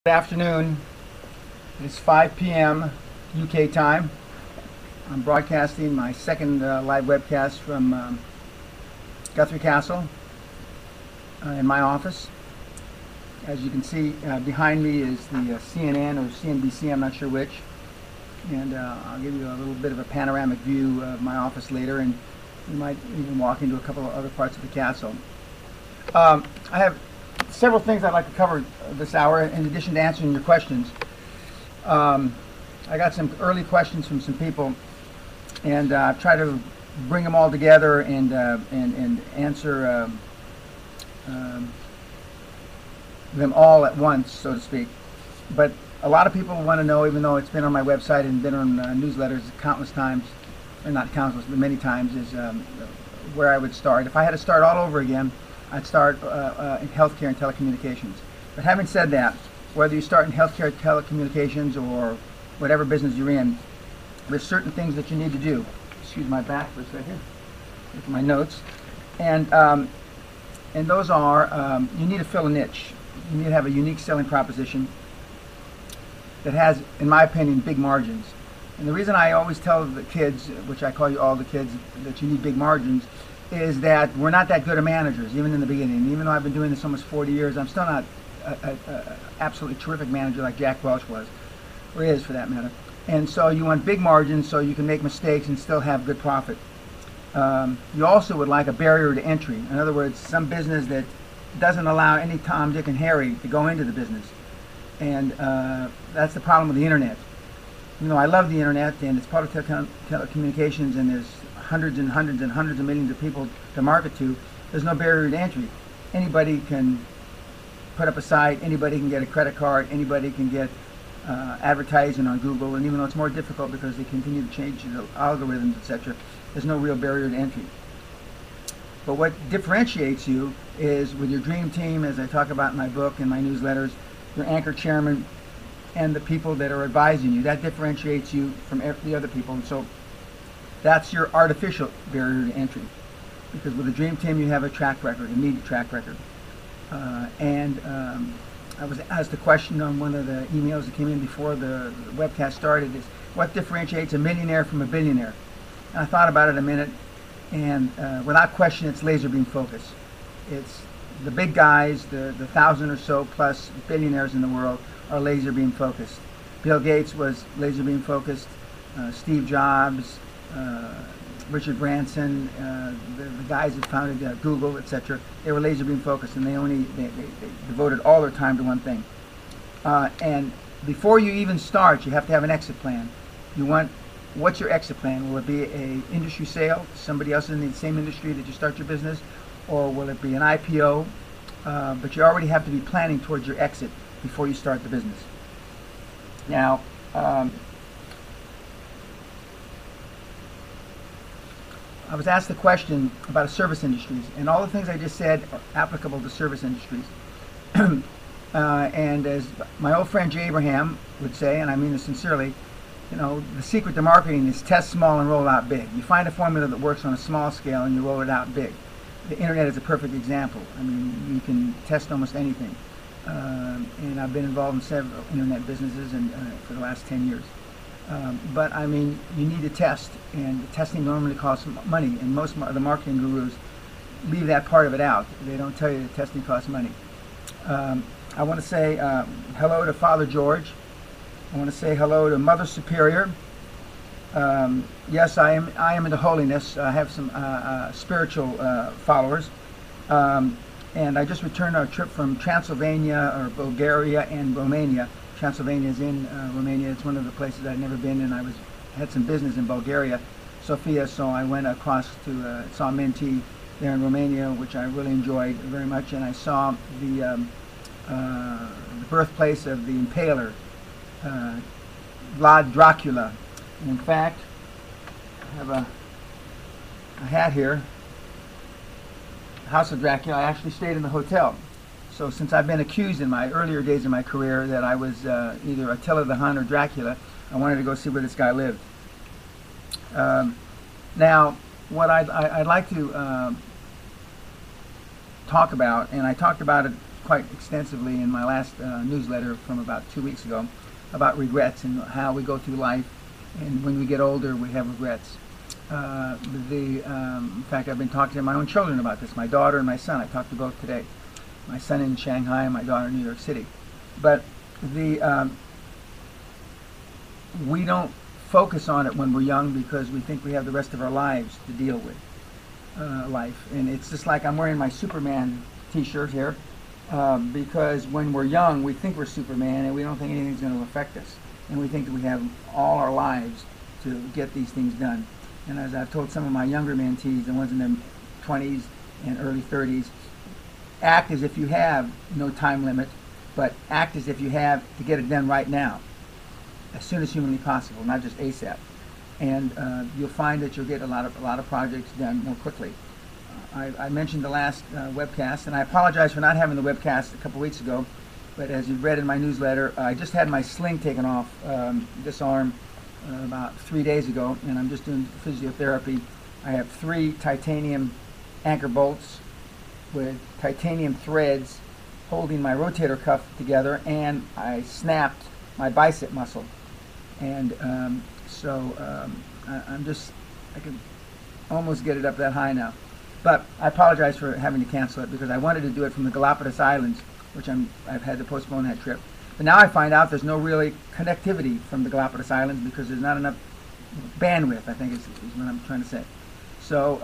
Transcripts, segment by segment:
Good afternoon. It's 5 p.m. UK time. I'm broadcasting my second live webcast from Guthrie Castle in my office. As you can see, behind me is the CNN or CNBC, I'm not sure which. And I'll give you a little bit of a panoramic view of my office later, and you might even walk into a couple of other parts of the castle. I have several things I'd like to cover this hour in addition to answering your questions. I got some early questions from some people, and I've tried to bring them all together and answer them all at once, so to speak. But a lot of people want to know, even though it's been on my website and been on newsletters countless times, or not countless, but many times, is where I would start. If I had to start all over again, I'd start in healthcare and telecommunications. But having said that, whether you start in healthcare, telecommunications, or whatever business you're in, there's certain things that you need to do. Excuse my back for a second. Look at my notes. And those are, you need to fill a niche. You need to have a unique selling proposition that has, in my opinion, big margins. And the reason I always tell the kids, which I call you all the kids, that you need big margins, is that we're not that good at managers, even in the beginning. Even though I've been doing this almost 40 years, I'm still not an absolutely terrific manager like Jack Welch was, or is for that matter. And so you want big margins so you can make mistakes and still have good profit. You also would like a barrier to entry. In other words, some business that doesn't allow any Tom, Dick, and Harry to go into the business. And that's the problem with the internet. You know, I love the internet, and it's part of telecommunications, and there's hundreds and hundreds and hundreds of millions of people to market to. There's no barrier to entry. Anybody can put up a site, anybody can get a credit card, anybody can get advertising on Google, and even though it's more difficult because they continue to change the algorithms, etc., there's no real barrier to entry. But what differentiates you is with your dream team, as I talk about in my book and my newsletters, your anchor chairman, and the people that are advising you. That differentiates you from the other people. And so that's your artificial barrier to entry. Because with a dream team, you have a track record, immediate track record. I was asked a question on one of the emails that came in before the webcast started, is what differentiates a millionaire from a billionaire? And I thought about it a minute, and without question, it's laser beam focus. It's the big guys, the 1,000 or so plus billionaires in the world are laser beam focused. Bill Gates was laser beam focused. Steve Jobs, Richard Branson, the guys that founded Google, etc. They were laser beam focused, and they devoted all their time to one thing. And before you even start, you have to have an exit plan. What's your exit plan? Will it be a industry sale to somebody else in the same industry that you start your business, or will it be an IPO? But you already have to be planning towards your exit before you start the business. Now, I was asked the question about service industries, and all the things I just said are applicable to service industries. And as my old friend Jay Abraham would say, and I mean this sincerely, you know, the secret to marketing is test small and roll out big. You find a formula that works on a small scale and you roll it out big. The internet is a perfect example. I mean, you can test almost anything. And I've been involved in several internet businesses for the last 10 years. But I mean, you need to test, and the testing normally costs money, and most of the marketing gurus leave that part of it out. They don't tell you that testing costs money. I want to say hello to Father George. I want to say hello to Mother Superior. Yes, I am into holiness. I have some spiritual followers. And I just returned a trip from Transylvania, or Bulgaria, and Romania. Transylvania is in Romania. It's one of the places I'd never been, and I had some business in Bulgaria, Sofia, so I went across to saw Minty there in Romania, which I really enjoyed very much, and I saw the birthplace of the Impaler, Vlad Dracula. And in fact, I have a hat here, House of Dracula. I actually stayed in the hotel. So since I've been accused in my earlier days of my career that I was either Attila the Hun or Dracula, I wanted to go see where this guy lived. Now, what I'd like to talk about, and I talked about it quite extensively in my last newsletter from about 2 weeks ago about regrets and how we go through life, and when we get older we have regrets. In fact, I've been talking to my own children about this, my daughter and my son. I talked to both today. My son in Shanghai and my daughter in New York City. But we don't focus on it when we're young because we think we have the rest of our lives to deal with life. And it's just like I'm wearing my Superman t-shirt here because when we're young we think we're Superman and we don't think anything's going to affect us. And we think that we have all our lives to get these things done. And as I've told some of my younger mentees, the ones in their 20s and early 30s, act as if you have no time limit, but act as if you have to get it done right now, as soon as humanly possible, not just ASAP. And you'll find that you'll get a lot of projects done more quickly. I mentioned the last webcast, and I apologize for not having the webcast a couple weeks ago, but as you read in my newsletter, I just had my sling taken off this arm about 3 days ago, and I'm just doing physiotherapy. I have 3 titanium anchor bolts with titanium threads holding my rotator cuff together, and I snapped my bicep muscle. And I can almost get it up that high now. But I apologize for having to cancel it because I wanted to do it from the Galapagos Islands, which I've had to postpone that trip. But now I find out there's no really connectivity from the Galapagos Islands because there's not enough bandwidth, I think is what I'm trying to say. So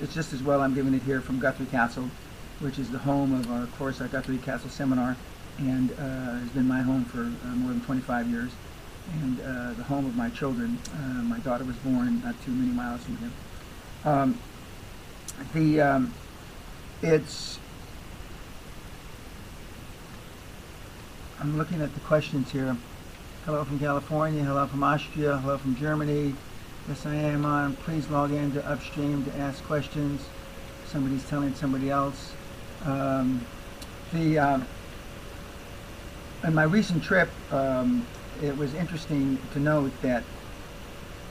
it's just as well I'm giving it here from Guthrie Castle, which is the home of our course, our Guthrie Castle Seminar, and has been my home for more than 25 years, and the home of my children. My daughter was born not too many miles from here. I'm looking at the questions here. Hello from California, hello from Austria, hello from Germany. Yes, I am on. Please log in to Upstream to ask questions. Somebody's telling somebody else. In my recent trip, it was interesting to note that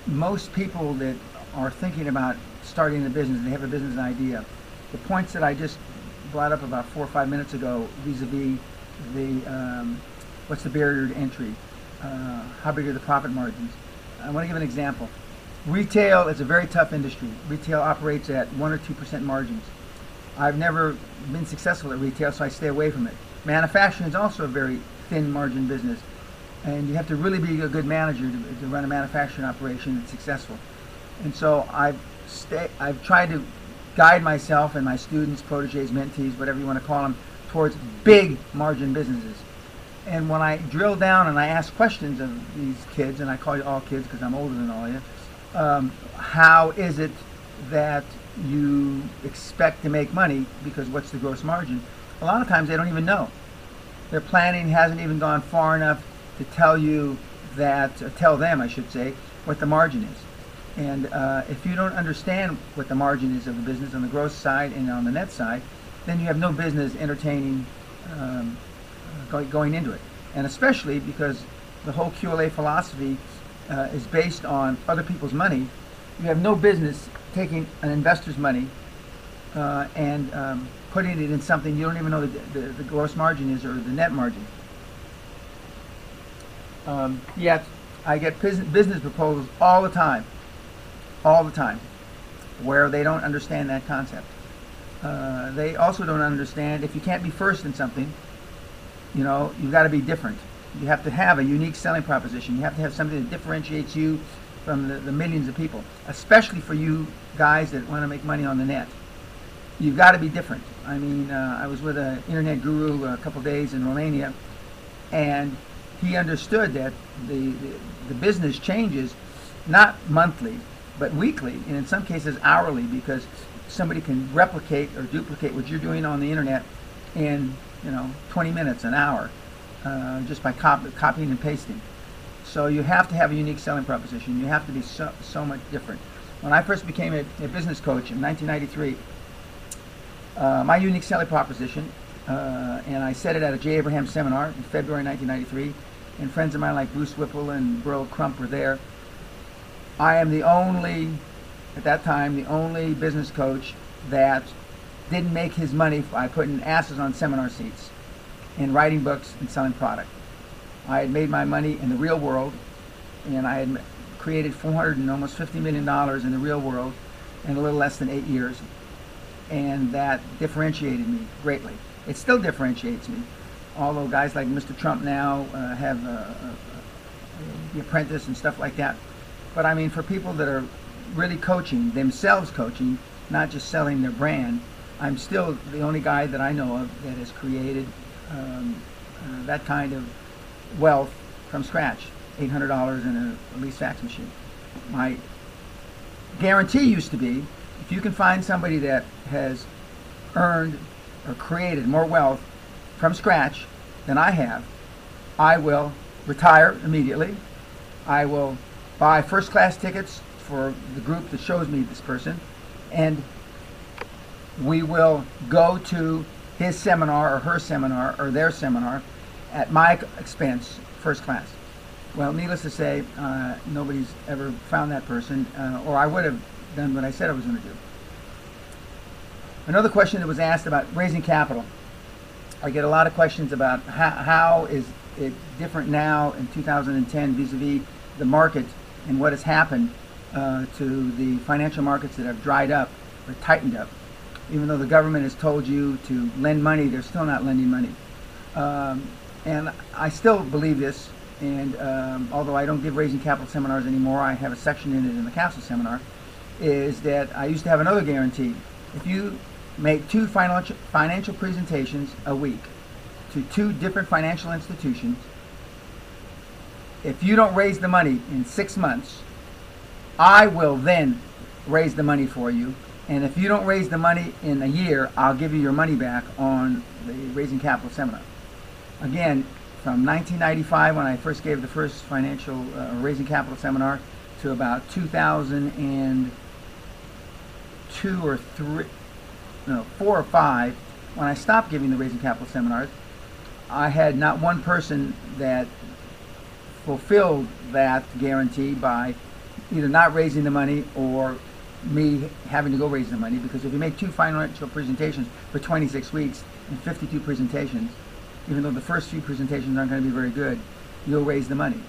most people that are thinking about starting a business, they have a business idea. The points that I just brought up about 4 or 5 minutes ago, vis-a-vis what's the barrier to entry, how big are the profit margins. I want to give an example. Retail is a very tough industry. Retail operates at 1 or 2% margins. I've never been successful at retail, so I stay away from it. Manufacturing is also a very thin margin business, and you have to really be a good manager to run a manufacturing operation that's successful. And so I've tried to guide myself and my students, proteges, mentees, whatever you want to call them, towards big margin businesses. And when I drill down and I ask questions of these kids, and I call you all kids because I'm older than all of you, how is it that you expect to make money, because what's the gross margin? A lot of times they don't even know. Their planning hasn't even gone far enough to tell you that, tell them I should say, what the margin is. And if you don't understand what the margin is of the business on the gross side and on the net side, then you have no business entertaining going into it. And especially because the whole QLA philosophy is based on other people's money, you have no business taking an investor's money and putting it in something you don't even know the gross margin is or the net margin. Yet I get business proposals all the time, where they don't understand that concept. They also don't understand if you can't be first in something, you know, you've got to be different. You have to have a unique selling proposition. You have to have something that differentiates you from the millions of people, especially for you guys that want to make money on the net. You've got to be different. I mean, I was with an internet guru a couple days in Romania, and he understood that the business changes not monthly, but weekly, and in some cases hourly, because somebody can replicate or duplicate what you're doing on the internet in 20 minutes, an hour, just by copying and pasting. So you have to have a unique selling proposition. You have to be so much different. When I first became a business coach in 1993, my unique selling proposition, and I said it at a J. Abraham seminar in February 1993, and friends of mine like Bruce Whipple and Burl Crump were there. I am the only, at that time, the only business coach that didn't make his money by putting asses on seminar seats. in writing books and selling product. I had made my money in the real world, and I had created $400 and almost $50 million in the real world in a little less than 8 years, and that differentiated me greatly. It still differentiates me, although guys like Mr. Trump now have The Apprentice and stuff like that. But I mean, for people that are really coaching, themselves coaching, not just selling their brand, I'm still the only guy that I know of that has created that kind of wealth from scratch. $800 in a lease fax machine. My guarantee used to be, if you can find somebody that has earned or created more wealth from scratch than I have, I will retire immediately. I will buy first class tickets for the group that shows me this person, and we will go to his seminar or her seminar or their seminar at my expense, first class. Well, needless to say, nobody's ever found that person, or I would have done what I said I was going to do. Another question that was asked about raising capital. I get a lot of questions about how is it different now in 2010 vis-a-vis the market and what has happened to the financial markets that have dried up or tightened up. Even though the government has told you to lend money, they're still not lending money. And I still believe this, and although I don't give raising capital seminars anymore, I have a section in it in the Castle seminar, is that I used to have another guarantee. If you make 2 financial presentations a week to 2 different financial institutions, if you don't raise the money in 6 months, I will then raise the money for you. And if you don't raise the money in a year, I'll give you your money back on the Raising Capital seminar. Again, from 1995, when I first gave the first financial Raising Capital seminar, to about 2002 or 3, no, 4 or 5, when I stopped giving the Raising Capital seminars, I had not one person that fulfilled that guarantee by either not raising the money or me having to go raise the money, because if you make 2 financial presentations for 26 weeks and 52 presentations, even though the first few presentations aren't going to be very good, you'll raise the money.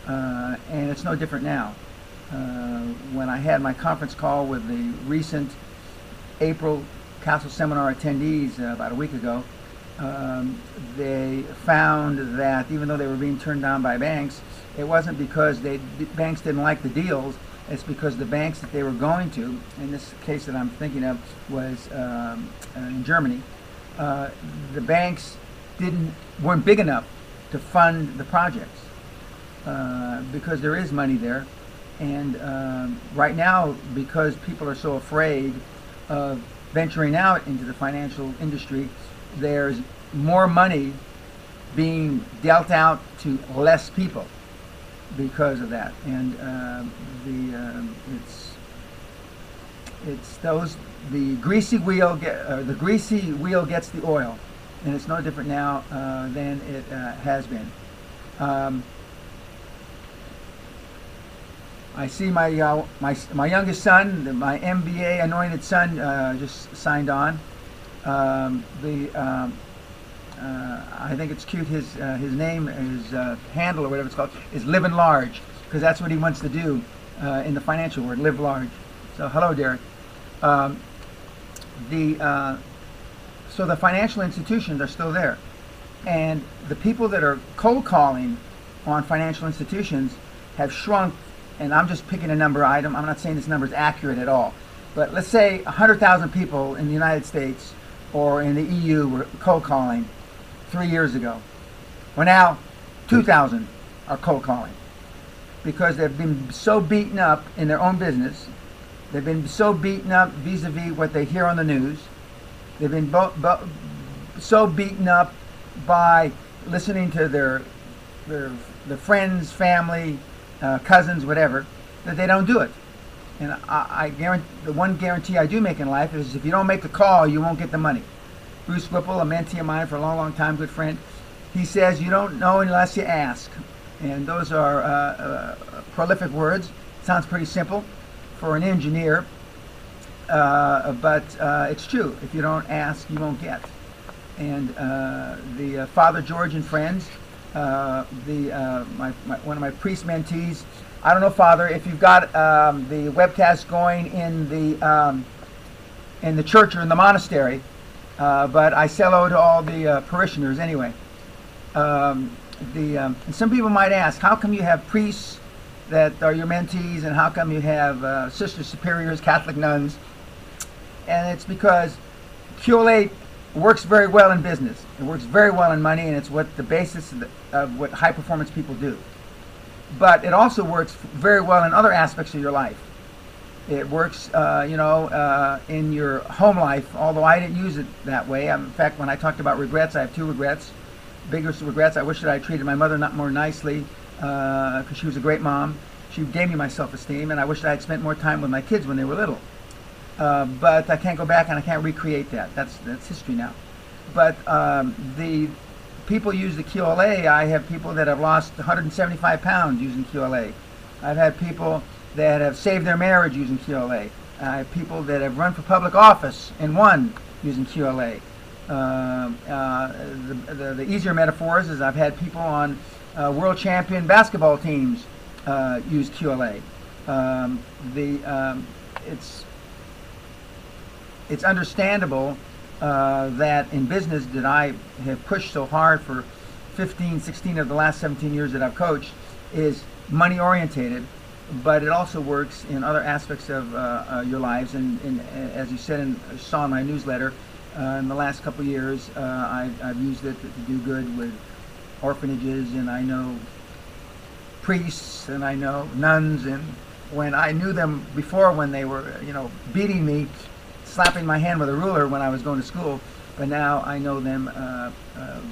And it's no different now. When I had my conference call with the recent April Castle Seminar attendees about a week ago, they found that even though they were being turned down by banks, it wasn't because banks didn't like the deals. It's because the banks that they were going to, in this case that I'm thinking of was in Germany, the banks weren't big enough to fund the projects because there is money there. And right now, because people are so afraid of venturing out into the financial industry, there's more money being dealt out to less people because of that. And the greasy wheel gets the oil, and it's no different now than it has been. I see my youngest son, my MBA anointed son, just signed on. I think it's cute. His name, his handle or whatever it's called, is Living Large, because that's what he wants to do in the financial world, live large. So hello, Derek. So the financial institutions are still there, and the people that are cold calling on financial institutions have shrunk. And I'm just picking a number item. I'm not saying this number is accurate at all, but let's say 100,000 people in the United States or in the EU were cold calling 3 years ago. Well, now 2,000 are cold calling because they've been so beaten up in their own business. They've been so beaten up vis-a-vis what they hear on the news. They've been so beaten up by listening to their friends, family, cousins, whatever, that they don't do it. And I guarantee, the one guarantee I do make in life is if you don't make the call, you won't get the money. Bruce Whipple, a mentee of mine for a long, long time, good friend, he says you don't know unless you ask. And those are prolific words. Sounds pretty simple for an engineer, but it's true. If you don't ask, you won't get. and the Father George and Friends, one of my priest mentees. I don't know, Father, if you've got the webcast going in the church or in the monastery, but I say hello to all the parishioners anyway. And some people might ask, how come you have priests that are your mentees, and how come you have sisters superiors, Catholic nuns? And it's because QLA works very well in business. It works very well in money, and it's what the basis of what high performance people do. But it also works very well in other aspects of your life. It works, in your home life, although I didn't use it that way. In fact, when I talked about regrets, I have two regrets. Biggest regrets, I wish that I treated my mother not more nicely, because she was a great mom. She gave me my self-esteem, and I wish I had spent more time with my kids when they were little. But I can't go back, and I can't recreate that. That's history now. But the people use the QLA. I have people that have lost 175 pounds using QLA. I've had people that have saved their marriage using QLA. I have people that have run for public office and won using QLA. The easier metaphors is I've had people on world champion basketball teams use QLA. It's understandable that in business that I have pushed so hard for 15, 16 of the last 17 years that I've coached is money orientated, but it also works in other aspects of your lives. And as you said and saw in my newsletter, in the last couple of years, I've used it to do good with orphanages, and I know priests, and I know nuns, and when I knew them before, when they were, beating me, slapping my hand with a ruler when I was going to school, but now I know them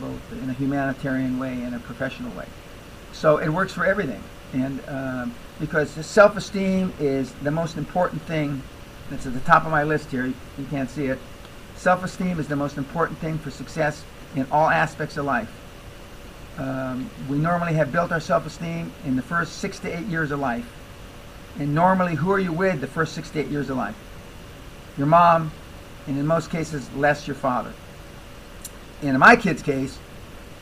both in a humanitarian way and a professional way. So it works for everything, and because self-esteem is the most important thing. That's at the top of my list here. You can't see it. Self-esteem is the most important thing for success in all aspects of life. We normally have built our self-esteem in the first 6 to 8 years of life. And normally, who are you with the first 6 to 8 years of life? Your mom, and in most cases, less your father. And in my kids' case,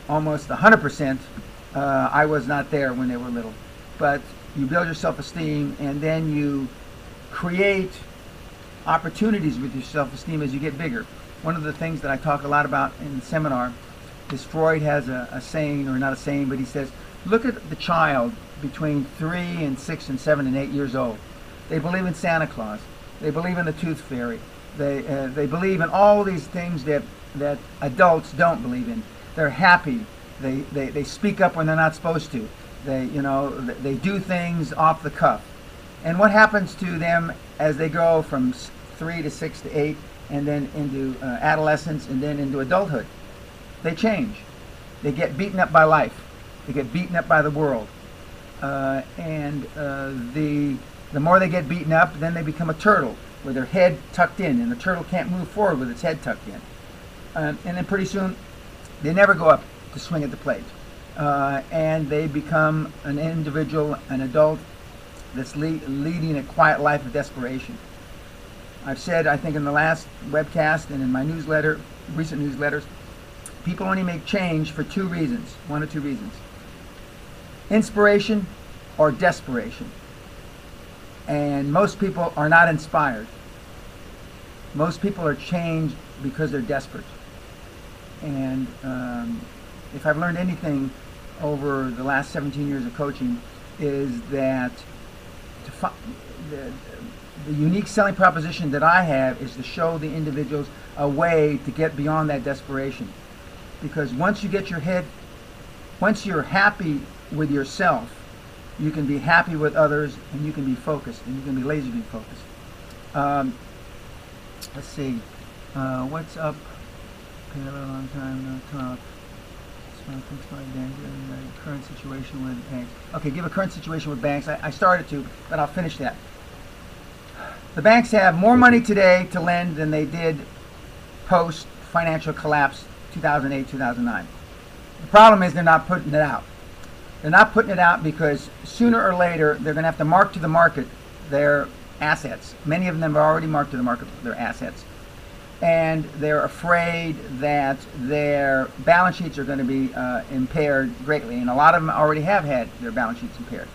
almost 100%, I was not there when they were little. But you build your self-esteem, and then you create opportunities with your self-esteem as you get bigger. One of the things that I talk a lot about in the seminar is Freud has a saying, or not a saying, but he says, look at the child between 3 and 6 and 7 and 8 years old. They believe in Santa Claus. They believe in the Tooth Fairy. They believe in all these things that adults don't believe in. They're happy. They speak up when they're not supposed to. They do things off the cuff. And what happens to them as they go from 3 to 6 to 8 and then into adolescence and then into adulthood? They change. They get beaten up by life. They get beaten up by the world. The more they get beaten up, then they become a turtle with their head tucked in, and the turtle can't move forward with its head tucked in. And then pretty soon, they never go up to swing at the plate. And they become an individual, an adult, that's leading a quiet life of desperation. I've said, I think in the last webcast and in my newsletter, recent newsletters, people only make change for two reasons, one or two reasons. Inspiration or desperation. And most people are not inspired. Most people are changed because they're desperate. And if I've learned anything over the last 17 years of coaching, is that the unique selling proposition that I have is to show the individuals a way to get beyond that desperation. Because once you get your head, once you're happy with yourself, you can be happy with others, and you can be focused, and you can be laserly focused. Let's see, what's up? Okay, a long time no talk. Current situation with banks. Okay, give a current situation with banks. I started to, but I'll finish that. The banks have more money today to lend than they did post financial collapse 2008, 2009. The problem is they're not putting it out. They're not putting it out because sooner or later they're going to have to mark to the market their assets. Many of them are already marked to the market their assets. and they're afraid that their balance sheets are going to be impaired greatly, and a lot of them already have had their balance sheets impaired.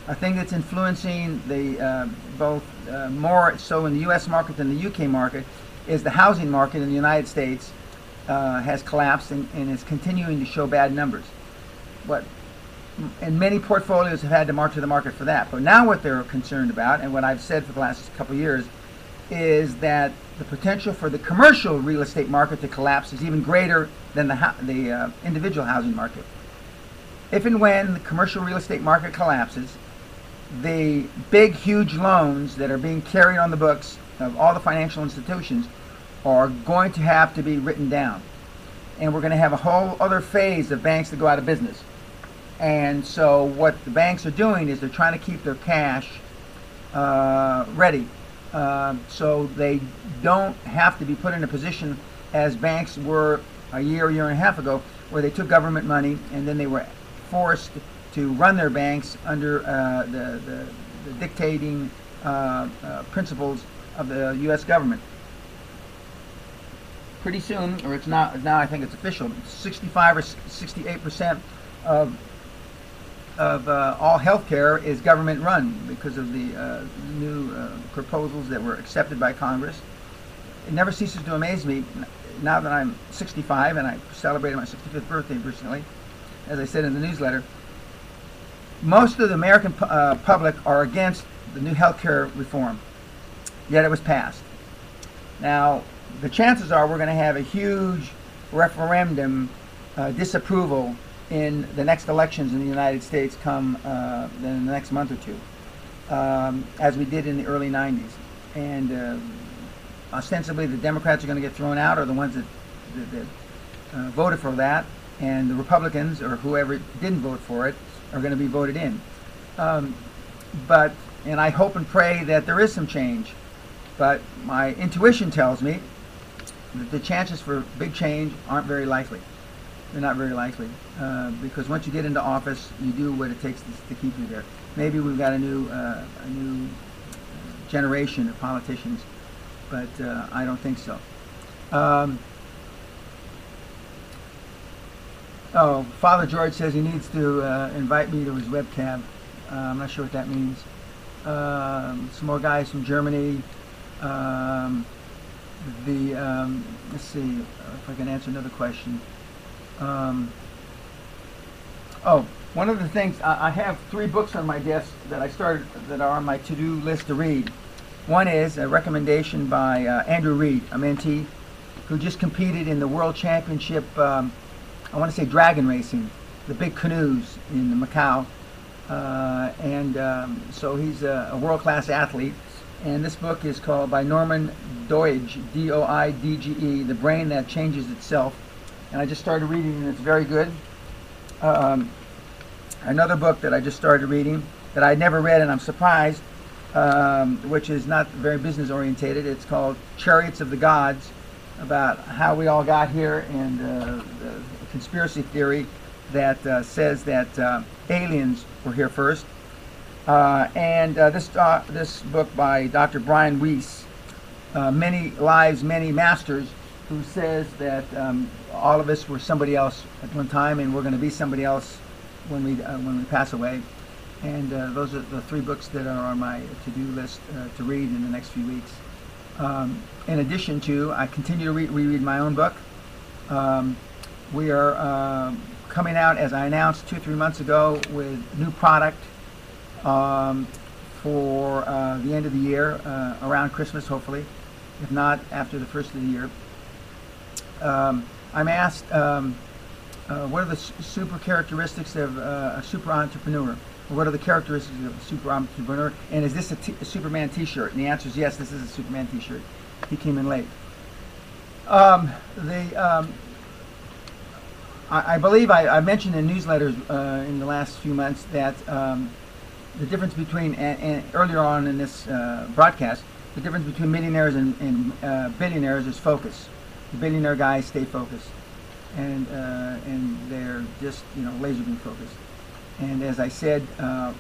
A thing that's influencing the both more so in the U.S. market than the U.K. market is the housing market in the United States has collapsed and is continuing to show bad numbers. And many portfolios have had to mark to the market for that. But now what they're concerned about, and what I've said for the last couple of years, is that the potential for the commercial real estate market to collapse is even greater than the individual housing market. If and when the commercial real estate market collapses, the big, huge loans that are being carried on the books of all the financial institutions are going to have to be written down. And we're going to have a whole other phase of banks that go out of business. And so what the banks are doing is they're trying to keep their cash ready so they don't have to be put in a position as banks were a year and a half ago, where they took government money and then they were forced to run their banks under the dictating principles of the U.S. government. Pretty soon, or it's now I think it's official, 65 or 68% of all healthcare is government run because of the new proposals that were accepted by Congress. It never ceases to amaze me, now that I'm 65 and I celebrated my 65th birthday recently, as I said in the newsletter. Most of the American public are against the new healthcare reform, yet it was passed. Now, the chances are we're going to have a huge referendum disapproval in the next elections in the United States come in the next month or two, as we did in the early 90s. And ostensibly the Democrats are going to get thrown out, or the ones that voted for that, and the Republicans, or whoever didn't vote for it, are going to be voted in. And I hope and pray that there is some change, but my intuition tells me that the chances for big change aren't very likely. They're not very likely, because once you get into office, you do what it takes to keep you there. Maybe we've got a new generation of politicians, but I don't think so. Oh, Father George says he needs to invite me to his webcam. I'm not sure what that means. Some more guys from Germany. Let's see if I can answer another question. One of the things, I have 3 books on my desk that I started that are on my to-do list to read. One is a recommendation by Andrew Reed, a mentee, who just competed in the World Championship, I want to say dragon racing, the big canoes in Macau. So he's a world-class athlete. And this book is called, by Norman Doidge, D-O-I-D-G-E, The Brain That Changes Itself. And I just started reading, and it's very good. Another book that I just started reading that I'd never read, and I'm surprised, which is not very business orientated. It's called Chariots of the Gods, about how we all got here, and the conspiracy theory that says that aliens were here first. This book by Dr. Brian Weiss, Many Lives, Many Masters, who says that all of us were somebody else at one time, and we're going to be somebody else when we pass away. And those are the 3 books that are on my to-do list to read in the next few weeks. In addition to, I continue to reread my own book. We are coming out, as I announced 2 or 3 months ago, with new product for the end of the year, around Christmas, hopefully, if not after the first of the year. I'm asked, what are the super characteristics of a super entrepreneur? What are the characteristics of a super entrepreneur? And is this a Superman t-shirt? And the answer is yes, this is a Superman t-shirt. He came in late. I believe I mentioned in newsletters in the last few months that the difference between, and earlier on in this broadcast, the difference between millionaires and billionaires is focus. The billionaire guys stay focused, and they're just laser beam focused. And as I said,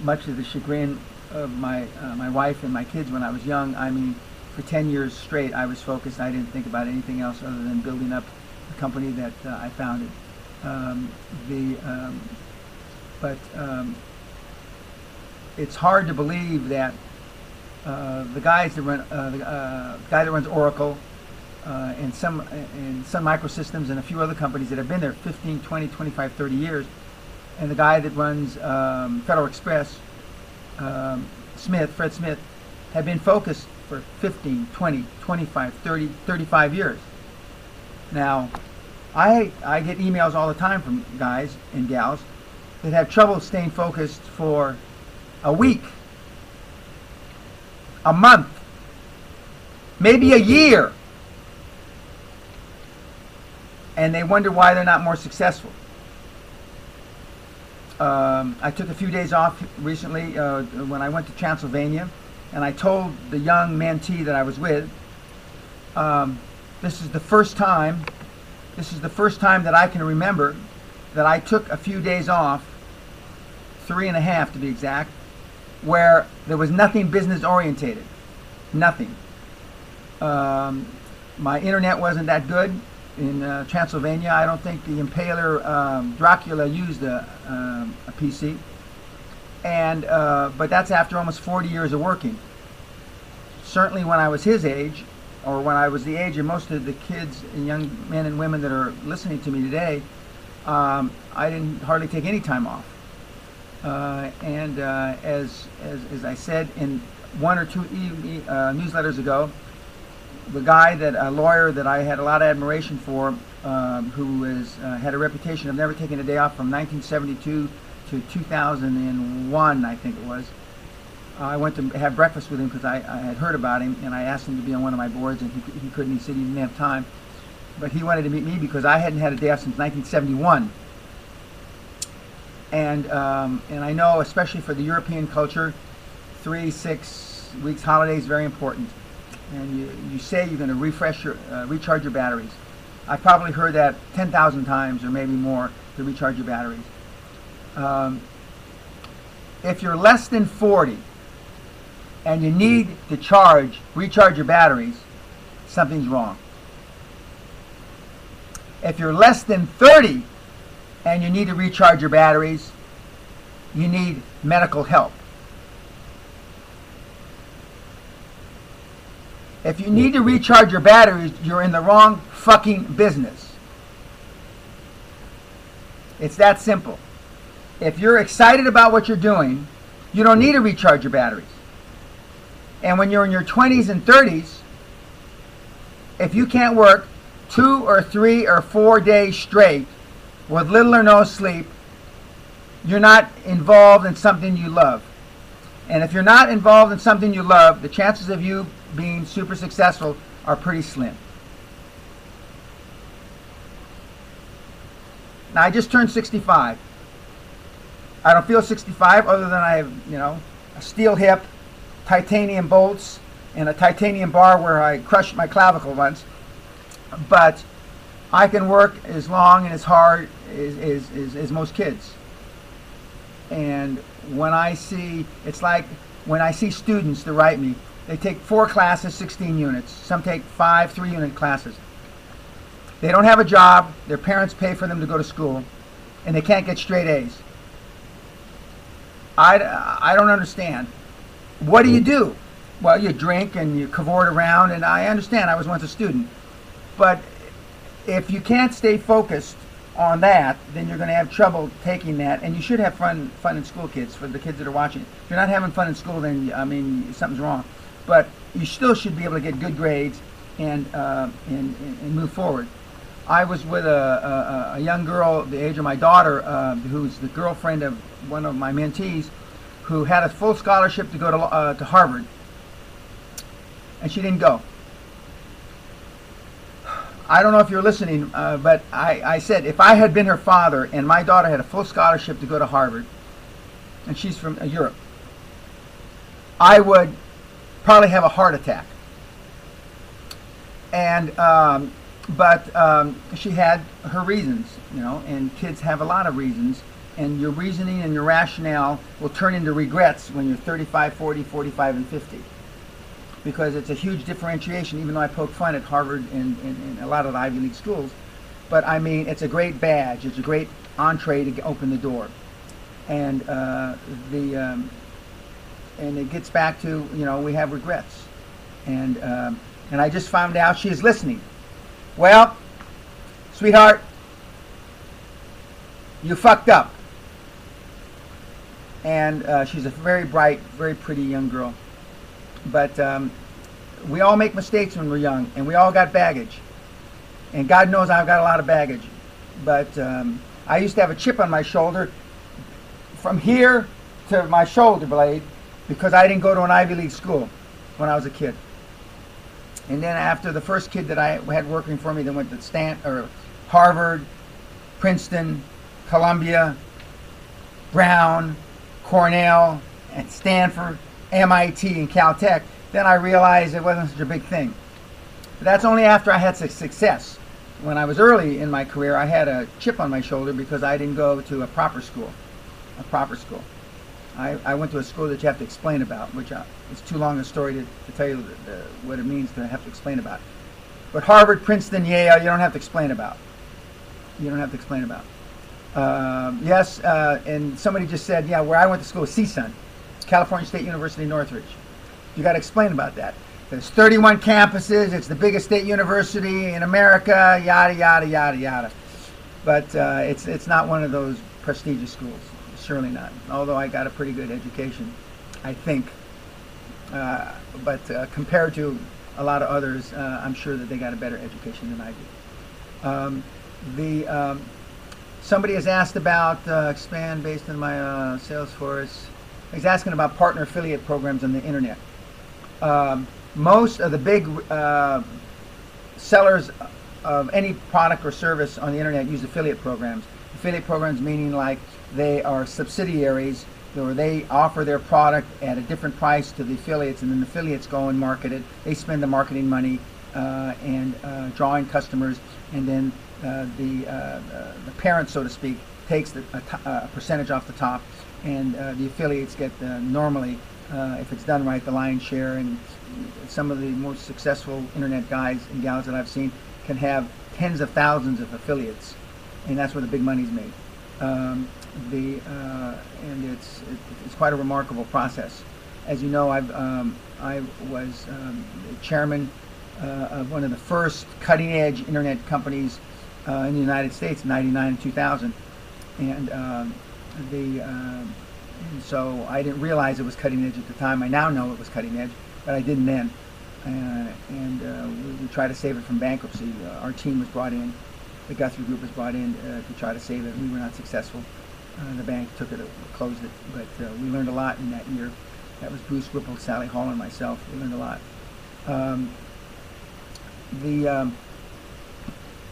much to the chagrin of my wife and my kids when I was young, I mean, for 10 years straight, I was focused. I didn't think about anything else other than building up the company that I founded. It's hard to believe that the guys that run the guy that runs Oracle and Sun Microsystems and a few other companies that have been there 15, 20, 25, 30 years, and the guy that runs Federal Express, Fred Smith, have been focused for 15, 20, 25, 30, 35 years. Now, I get emails all the time from guys and gals that have trouble staying focused for a week, a month, maybe a year, and they wonder why they're not more successful. I took a few days off recently when I went to Transylvania, and I told the young mentee that I was with, this is the first time that I can remember that I took a few days off, 3.5 to be exact, where there was nothing business orientated, nothing. My internet wasn't that good in Transylvania. I don't think the Impaler Dracula used a PC, and but that's after almost 40 years of working. Certainly when I was his age, or when I was the age of most of the kids and young men and women that are listening to me today, I didn't hardly take any time off. As I said in 1 or 2 newsletters ago, the guy a lawyer that I had a lot of admiration for, who had a reputation of never taking a day off from 1972 to 2001, I think it was. I went to have breakfast with him because I had heard about him, and I asked him to be on one of my boards, and he couldn't. He said he didn't have time. But he wanted to meet me because I hadn't had a day off since 1971. And I know, especially for the European culture, 3, 6 weeks holiday is very important. And you say you're going to recharge your batteries. I've probably heard that 10,000 times or maybe more, to recharge your batteries. If you're less than 40 and you need to recharge your batteries, something's wrong. If you're less than 30 and you need to recharge your batteries, you need medical help. If you need to recharge your batteries, you're in the wrong fucking business. It's that simple. If you're excited about what you're doing, you don't need to recharge your batteries. And when you're in your 20s and 30s, if you can't work 2 or 3 or 4 days straight with little or no sleep, you're not involved in something you love. And if you're not involved in something you love, the chances of you being super successful are pretty slim. Now, I just turned 65. I don't feel 65 other than I have, a steel hip, titanium bolts, and a titanium bar where I crushed my clavicle once. But I can work as long and as hard as most kids. And when I see, it's like when I see students that write me, they take 4 classes, 16 units. Some take 5 3-unit classes. They don't have a job, their parents pay for them to go to school, and they can't get straight A's. I don't understand. What do? Well, you drink and you cavort around, and I understand, I was once a student. But if you can't stay focused on that, then you're going to have trouble taking that, and you should have fun in school, kids, for the kids that are watching. If you're not having fun in school, then, I mean, something's wrong. But you still should be able to get good grades and move forward. I was with a young girl, the age of my daughter, who's the girlfriend of one of my mentees, who had a full scholarship to go to Harvard, and she didn't go. I don't know if you're listening, but I said if I had been her father and my daughter had a full scholarship to go to Harvard, and she's from Europe, I would probably have a heart attack. And but she had her reasons, and kids have a lot of reasons, and your reasoning and your rationale will turn into regrets when you're 35, 40, 45, and 50. because it's a huge differentiation, even though I poke fun at Harvard and a lot of the Ivy League schools. But I mean, it's a great badge. It's a great entree to open the door. And and it gets back to, you know, we have regrets. And I just found out she is listening. Well, sweetheart, you fucked up. And she's a very bright, very pretty young girl. But we all make mistakes when we're young, and we all got baggage. And God knows I've got a lot of baggage. But I used to have a chip on my shoulder from here to my shoulder blade because I didn't go to an Ivy League school when I was a kid. And then after the first kid that I had working for me that went to Harvard, Princeton, Columbia, Brown, Cornell, and Stanford, MIT, and Caltech, then I realized it wasn't such a big thing. But that's only after I had success. When I was early in my career, I had a chip on my shoulder because I didn't go to a proper school. I went to a school that you have to explain about, which it's too long a story to tell you what it means to have to explain about. But Harvard, Princeton, Yale, you don't have to explain about. You don't have to explain about. Yes, and somebody just said, yeah, where I went to school was CSUN, California State University, Northridge. You got to explain about that. There's 31 campuses. It's the biggest state university in America. Yada yada yada yada. But it's not one of those prestigious schools. Surely not. Although I got a pretty good education, I think. But compared to a lot of others, I'm sure that they got a better education than I did. Somebody has asked about expand based on my Salesforce. He's asking about partner affiliate programs on the internet. Most of the big sellers of any product or service on the internet use affiliate programs. Affiliate programs meaning like they are subsidiaries, or they offer their product at a different price to the affiliates, and then the affiliates go and market it. They spend the marketing money and draw in customers, and then the parent, so to speak, takes a percentage off the top, and the affiliates get normally, if it's done right, the lion's share. And some of the most successful internet guys and gals that I've seen can have tens of thousands of affiliates, and that's where the big money's made. And it's quite a remarkable process. As you know, I was chairman of one of the first cutting-edge internet companies in the United States in '99 and 2000, and so I didn't realize it was cutting edge at the time. I now know it was cutting edge, but I didn't then. We tried to save it from bankruptcy. Our team was brought in. The Guthrie Group was brought in to try to save it. We were not successful. The bank took it, closed it, but we learned a lot in that year. That was Bruce Whipple, Sally Hall, and myself. We learned a lot.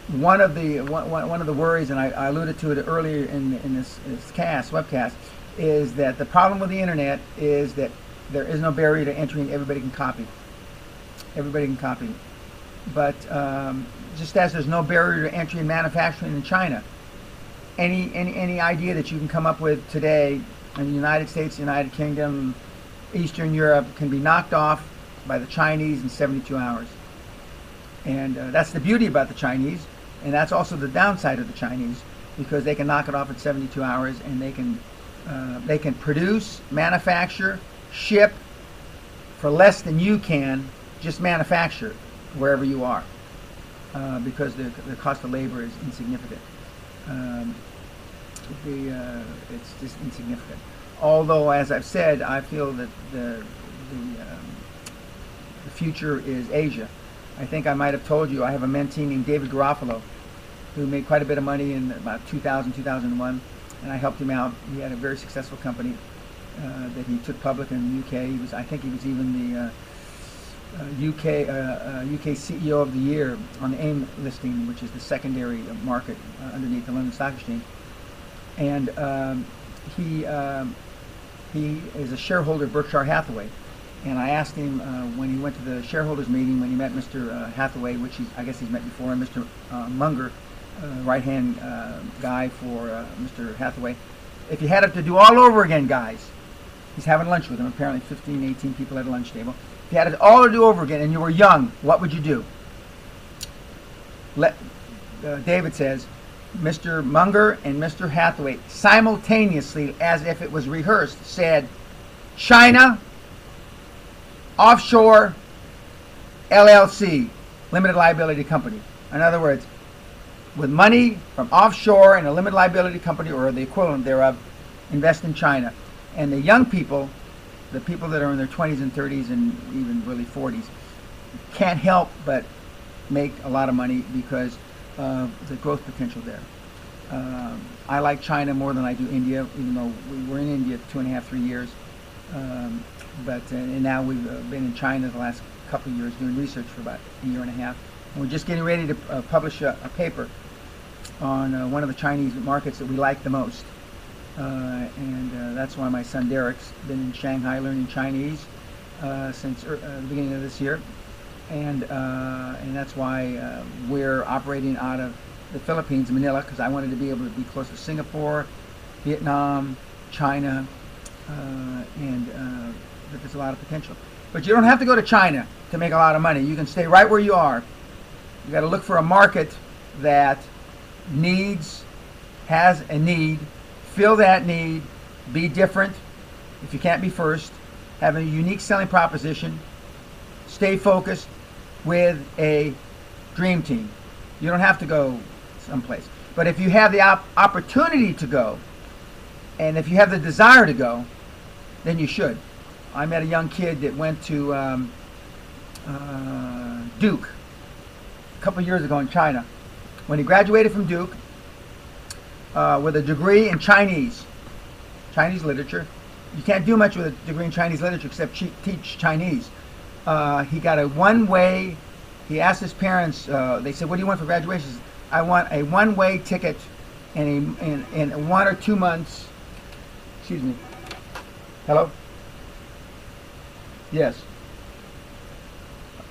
One of the worries, and I alluded to it earlier in this webcast, is that the problem with the internet is that there is no barrier to entry, and everybody can copy. Everybody can copy. But just as there's no barrier to entry in manufacturing in China, any idea that you can come up with today in the United States, United Kingdom, Eastern Europe can be knocked off by the Chinese in 72 hours. And that's the beauty about the Chinese, and that's also the downside of the Chinese, because they can knock it off at 72 hours, and they can produce, manufacture, ship for less than you can just manufacture wherever you are, because the cost of labor is insignificant. It's just insignificant. Although, as I've said, I feel that the future is Asia. I think I might have told you I have a mentee named David Garofalo, who made quite a bit of money in about 2000, 2001, and I helped him out. He had a very successful company that he took public in the UK. I think he was even the UK CEO of the Year on the AIM listing, which is the secondary market underneath the London Stock Exchange. And he is a shareholder of Berkshire Hathaway. And I asked him when he went to the shareholders meeting, when he met Mr. Hathaway, which I guess he's met before, and Mr. Munger, right-hand guy for Mr. Hathaway, if you had it to do all over again, guys, he's having lunch with him. Apparently 15, 18 people at a lunch table. If you had it all to do over again and you were young, what would you do? David says, Mr. Munger and Mr. Hathaway simultaneously, as if it was rehearsed, said, China, offshore, LLC, limited liability company. In other words, with money from offshore and a limited liability company or the equivalent thereof, invest in China. And the young people, the people that are in their 20s and 30s and even really 40s, can't help but make a lot of money because of the growth potential there. I like China more than I do India, even though we were in India 2.5, 3 years. And now we've been in China the last couple of years doing research for about a year and a half. And we're just getting ready to publish a paper on one of the Chinese markets that we like the most. That's why my son Derek's been in Shanghai learning Chinese since the beginning of this year. And that's why we're operating out of the Philippines, Manila, because I wanted to be able to be close to Singapore, Vietnam, China, but there's a lot of potential. But you don't have to go to China to make a lot of money. You can stay right where you are. You got to look for a market that has a need, fill that need, be different. If you can't be first, have a unique selling proposition, stay focused with a dream team. You don't have to go someplace. But if you have the opportunity to go, and if you have the desire to go, then you should. I met a young kid that went to Duke a couple years ago in China. When he graduated from Duke with a degree in Chinese literature, you can't do much with a degree in Chinese literature except teach Chinese. He got a one-way, he asked his parents, they said, what do you want for graduation? He said, I want a one-way ticket in 1 or 2 months. Excuse me. Hello? Yes.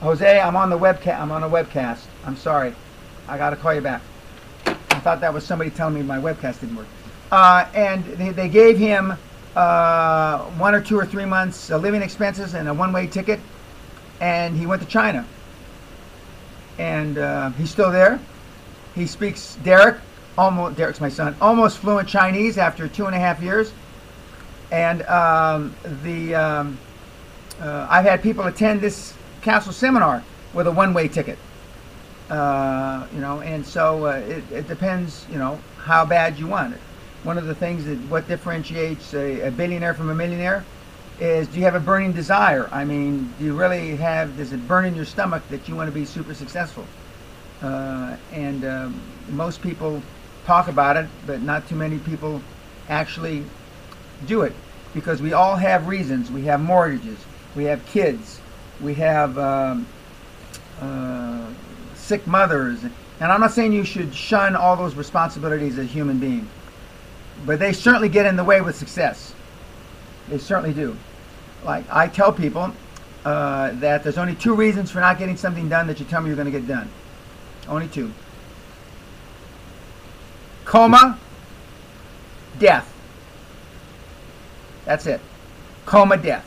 Jose, I'm on the webcast. I'm sorry. I got to call you back. I thought that was somebody telling me my webcast didn't work. And they gave him 1 or 2 or 3 months living expenses and a one-way ticket, and he went to China. And he's still there. He speaks Derek's my son, almost fluent Chinese after 2.5 years. And I've had people attend this council seminar with a one-way ticket. And so it depends, how bad you want it. One of the things what differentiates a billionaire from a millionaire is, do you have a burning desire? I mean, do you really does it burn in your stomach that you want to be super successful? Most people talk about it, but not too many people actually do it, because we all have reasons. We have mortgages, we have kids, we have sick mothers, and I'm not saying you should shun all those responsibilities as a human being, but they certainly get in the way with success. They certainly do. Like I tell people that there's only 2 reasons for not getting something done that you tell me you're going to get done. Only 2. Coma, death. That's it. Coma, death.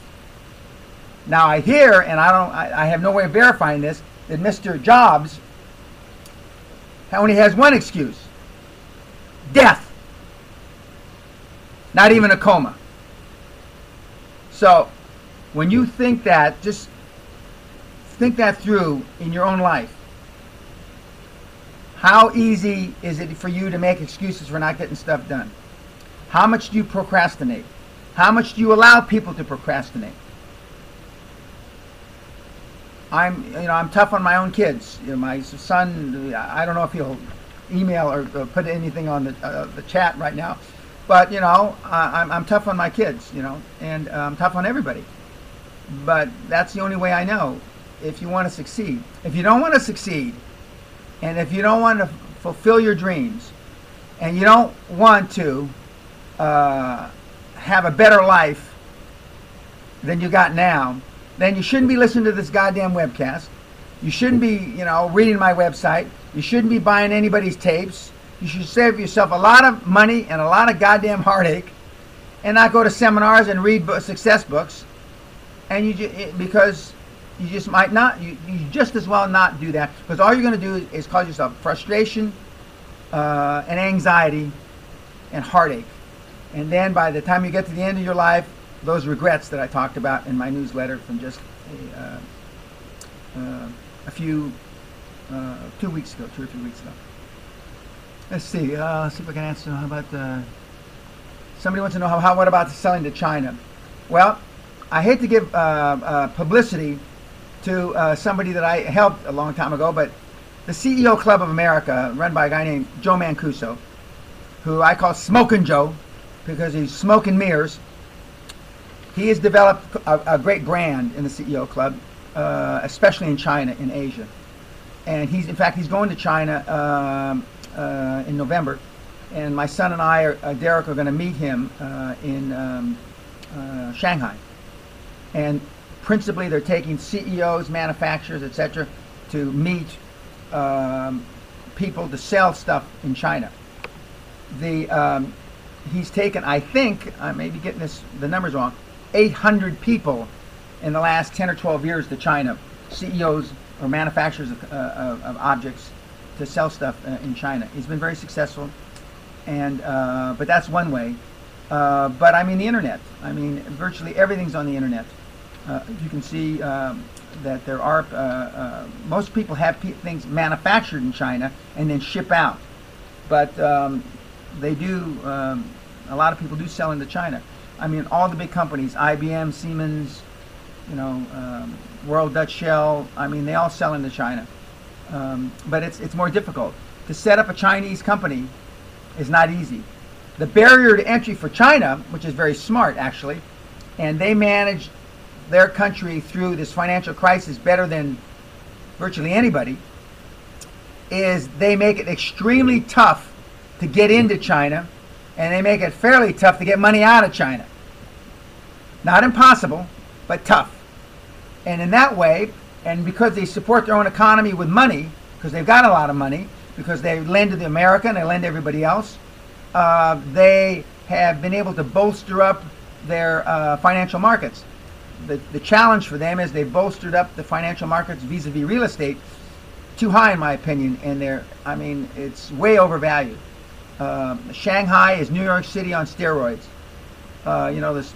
Now I hear, and I have no way of verifying this, that Mr. Jobs only has one excuse: death. Not even a coma. So when you think that, just think that through in your own life. How easy is it for you to make excuses for not getting stuff done? How much do you procrastinate? How much do you allow people to procrastinate? I'm tough on my own kids. My son, I don't know if he'll email or put anything on the chat right now, but I'm tough on my kids, and I'm tough on everybody. But that's the only way I know if you want to succeed. If you don't want to succeed, and if you don't want to fulfill your dreams, and you don't want to have a better life than you got now, then you shouldn't be listening to this goddamn webcast. You shouldn't be, reading my website. You shouldn't be buying anybody's tapes. You should save yourself a lot of money and a lot of goddamn heartache, and not go to seminars and read success books. And because You just might not. You just as well not do that, because all you're going to do is cause yourself frustration and anxiety and heartache. And then by the time you get to the end of your life, those regrets that I talked about in my newsletter from just a few 2 weeks ago, 2 or 3 weeks ago. Let's see. See if I can answer. How about somebody wants to know what about selling to China? Well, I hate to give publicity to somebody that I helped a long time ago, but the CEO Club of America, run by a guy named Joe Mancuso, who I call Smoking Joe because he's smoking mirrors. He has developed a great brand in the CEO Club, especially in China, in Asia. And in fact, he's going to China in November. And my son and I, Derek, are going to meet him in Shanghai. And principally, they're taking CEOs, manufacturers, etc., to meet people to sell stuff in China. He's taken, I think, I may be getting the numbers wrong, 800 people in the last 10 or 12 years to China, CEOs or manufacturers of objects to sell stuff in China. He's been very successful, and but that's one way. But I mean the internet. I mean virtually everything's on the internet. You can see that there are most people have things manufactured in China and then ship out, but they do. A lot of people do sell into China. I mean, all the big companies, IBM, Siemens, Royal Dutch Shell. I mean, they all sell into China. But it's more difficult to set up a Chinese company. Is not easy. The barrier to entry for China, which is very smart actually, and they manage their country through this financial crisis better than virtually anybody, is they make it extremely tough to get into China, and they make it fairly tough to get money out of China. Not impossible, but tough. And in that way, and because they support their own economy with money, because they've got a lot of money, because they lend to the America and they lend to everybody else, they have been able to bolster up their financial markets. The challenge for them is they've bolstered up the financial markets vis-a-vis real estate too high, in my opinion, and I mean, it's way overvalued. Shanghai is New York City on steroids. There's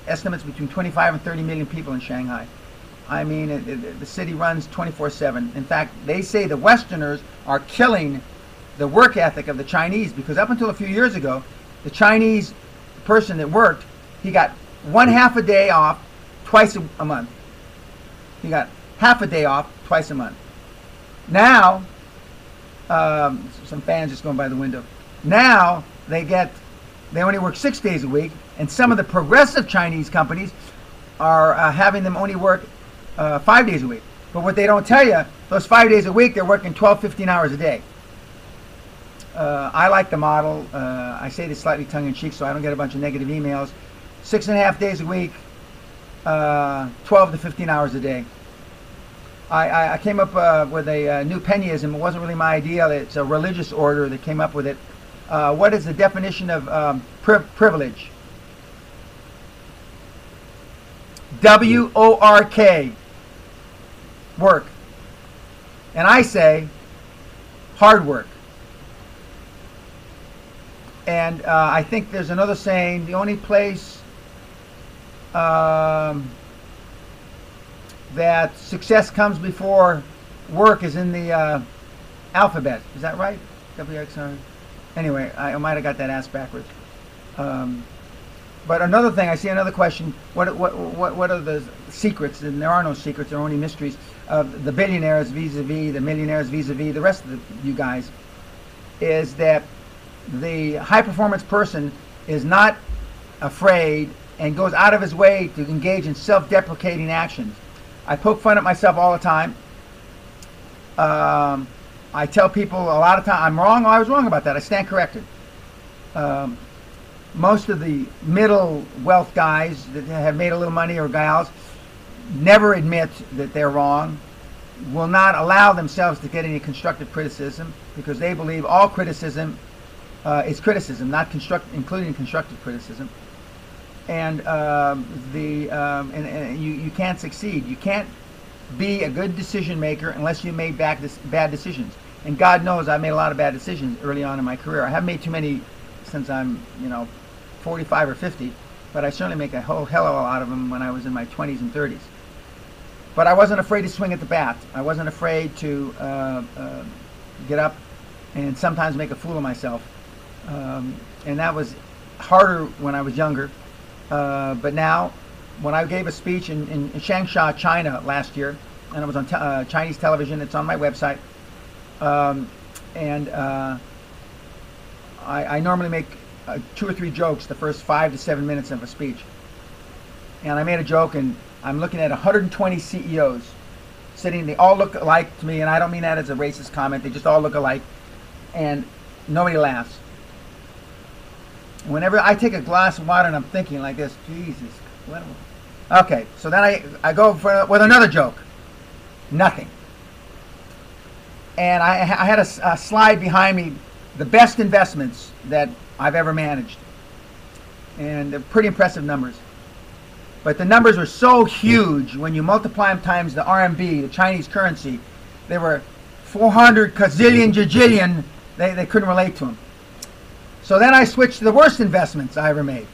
estimates between 25 and 30 million people in Shanghai. I mean, the city runs 24/7. In fact, they say the Westerners are killing the work ethic of the Chinese, because up until a few years ago, the Chinese person that worked, he got half a day off twice a month. He got half a day off twice a month. Now, some fans just going by the window. Now they only work 6 days a week, and some of the progressive Chinese companies are having them only work 5 days a week. But what they don't tell you, those 5 days a week, they're working 12, 15 hours a day. I like the model. I say this slightly tongue-in-cheek so I don't get a bunch of negative emails. 6.5 days a week, 12 to 15 hours a day. I came up with a new Penaism. It wasn't really my idea. It's a religious order that came up with it. What is the definition of privilege? W-O-R-K. Work. And I say hard work. And I think there's another saying, the only place that success comes before work is in the alphabet. Is that right? W-X-R. Anyway, I might have got that ass backwards. But another thing, I see another question. What are the secrets? And there are no secrets. There are only mysteries of the billionaires vis-a-vis the millionaires vis-a-vis the rest of you guys. Is that the high-performance person is not afraid and goes out of his way to engage in self-deprecating actions. I poke fun at myself all the time. I tell people a lot of time, I'm wrong. Oh, I was wrong about that. I stand corrected. Most of the middle wealth guys that have made a little money, or gals, never admit that they're wrong, will not allow themselves to get any constructive criticism, because they believe all criticism is criticism, not including constructive criticism. And you can't succeed. You can't be a good decision maker unless you made bad decisions. And God knows I made a lot of bad decisions early on in my career. I haven't made too many since I'm, 45 or 50, but I certainly make a whole hell of a lot of them when I was in my 20s and 30s. But I wasn't afraid to swing at the bat. I wasn't afraid to get up and sometimes make a fool of myself. And that was harder when I was younger. But now, when I gave a speech in Changsha, China last year, and it was on Chinese television, it's on my website, I normally make 2 or 3 jokes the first 5 to 7 minutes of a speech. And I made a joke, and I'm looking at 120 CEOs sitting. They all look alike to me, and I don't mean that as a racist comment. They just all look alike, and nobody laughs. And whenever I take a glass of water and I'm thinking like this, Jesus, what? Okay, so then I go with another joke. Nothing. And I had a slide behind me, the best investments that I've ever managed. And they're pretty impressive numbers. But the numbers were so huge when you multiply them times the RMB, the Chinese currency. They were 400 gazillion, jajillion. They couldn't relate to them. So then I switched to the worst investments I ever made,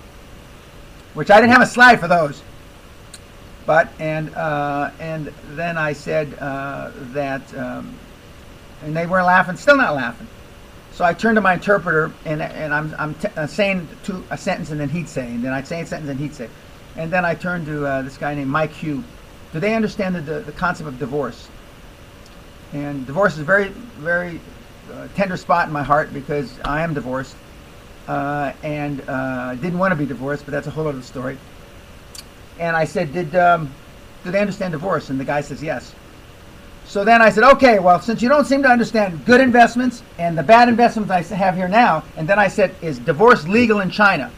which I didn't have a slide for those. But and then I said and they weren't laughing, still not laughing. So I turned to my interpreter, and I'm saying a sentence, and then he'd say, and then I'd say a sentence, and he'd say, and then I turned to this guy named Mike Hugh. Do they understand the concept of divorce? And divorce is a very, very tender spot in my heart because I am divorced, and didn't want to be divorced, but that's a whole other story. And I said, do they understand divorce? And the guy says yes. So then I said, okay, well, since you don't seem to understand good investments and the bad investments I have here now, and then I said, is divorce legal in China?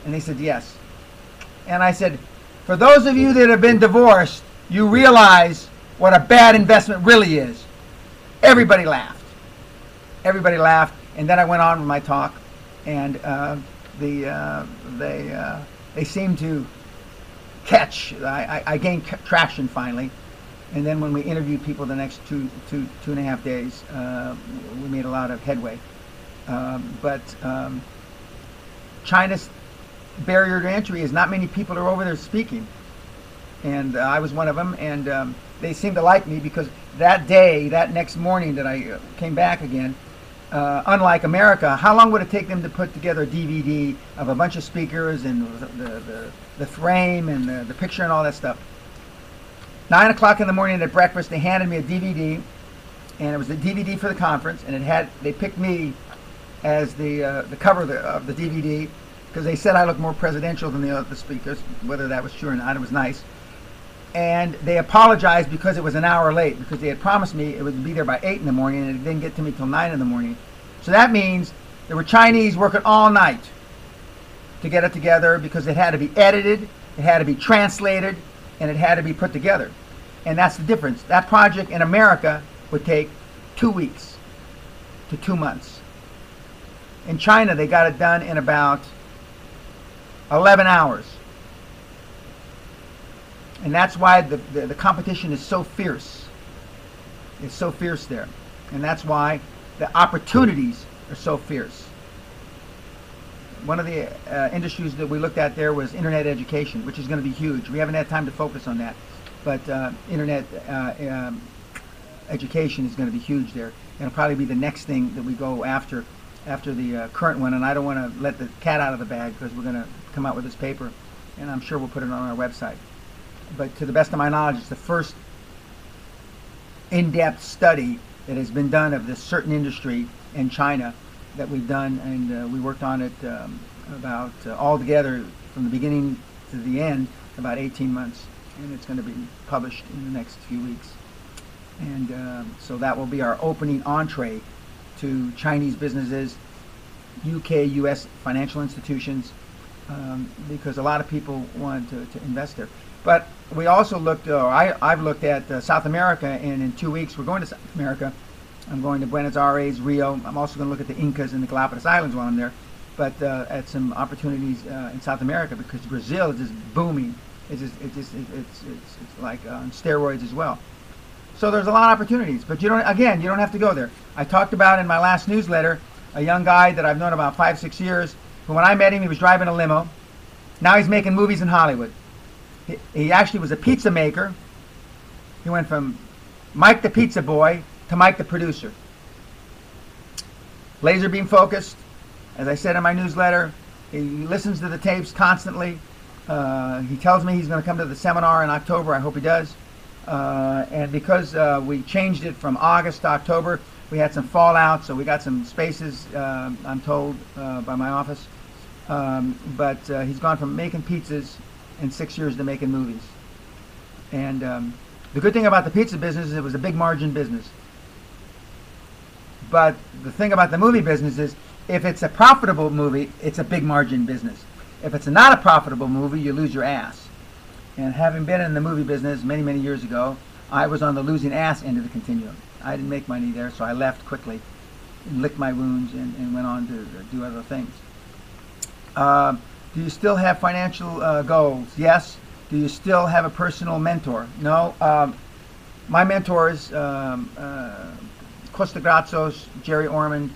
And they said yes. And I said, for those of you that have been divorced, you realize what a bad investment really is. Everybody laughed. Everybody laughed. And then I went on with my talk, and they seemed to catch. I gained traction finally. And then when we interviewed people the next two and a half days, we made a lot of headway. But China's barrier to entry is not many people are over there speaking. And I was one of them, and they seemed to like me because that day, that next morning that I came back again, unlike America, how long would it take them to put together a DVD of a bunch of speakers and the frame and the picture and all that stuff? 9 o'clock in the morning at breakfast, they handed me a DVD, and it was the DVD for the conference, and they picked me as the cover of the DVD because they said I looked more presidential than the other speakers. Whether that was true or not, it was nice. And they apologized because it was an hour late, because they had promised me it would be there by 8 in the morning, and it didn't get to me till 9 in the morning. So that means there were Chinese working all night to get it together because it had to be edited, it had to be translated, and it had to be put together. And that's the difference. That project in America would take 2 weeks to 2 months. In China, they got it done in about 11 hours. And that's why the competition is so fierce. It's so fierce there. And that's why the opportunities are so fierce. One of the industries that we looked at there was internet education, which is going to be huge. We haven't had time to focus on that, but internet education is going to be huge there. It'll probably be the next thing that we go after the current one, and I don't want to let the cat out of the bag because we're going to come out with this paper, and I'm sure we'll put it on our website. But to the best of my knowledge, it's the first in-depth study that has been done of this certain industry in China that we've done, and we worked on it about all together from the beginning to the end about 18 months, and it's going to be published in the next few weeks. And so that will be our opening entree to Chinese businesses, UK, US financial institutions, because a lot of people want to invest there. But we also looked, I've looked at South America, and in 2 weeks we're going to South America. I'm going to Buenos Aires, Rio. I'm also going to look at the Incas and the Galapagos Islands while I'm there, but at some opportunities in South America because Brazil is just booming. It's like on steroids as well. So there's a lot of opportunities, but you don't have to go there. I talked about in my last newsletter a young guy that I've known about 5-6 years, who when I met him, he was driving a limo. Now he's making movies in Hollywood. He actually was a pizza maker. He went from Mike the pizza boy to Mike the producer. Laser beam focused, as I said in my newsletter. He listens to the tapes constantly. He tells me he's going to come to the seminar in October. I hope he does. And because we changed it from August to October, we had some fallout, so we got some spaces, I'm told, by my office. But he's gone from making pizzas in 6 years to making movies. And the good thing about the pizza business is it was a big margin business. But the thing about the movie business is if it's a profitable movie, it's a big margin business. If it's not a profitable movie, you lose your ass. And having been in the movie business many, many years ago, I was on the losing ass end of the continuum. I didn't make money there, so I left quickly, and licked my wounds, and went on to do other things. Do you still have financial goals? Yes. Do you still have a personal mentor? No. My mentors, Costa Grazos, Jerry Ormond,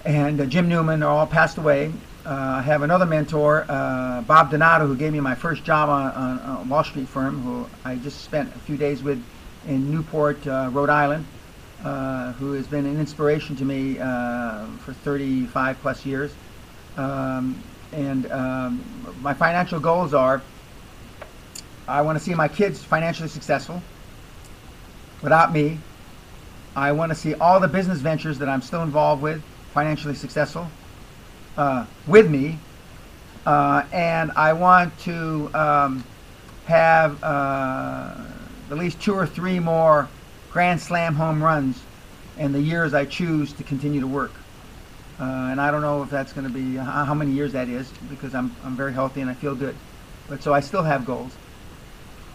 and Jim Newman are all passed away. I have another mentor, Bob Donato, who gave me my first job on a Wall Street firm, who I just spent a few days with in Newport, Rhode Island, who has been an inspiration to me for 35 plus years. My financial goals are, I want to see my kids financially successful without me. I want to see all the business ventures that I'm still involved with financially successful with me. And I want to have at least 2 or 3 more Grand Slam home runs in the years I choose to continue to work. And I don't know if that's going to be how many years that is, because I'm very healthy and I feel good. But so I still have goals.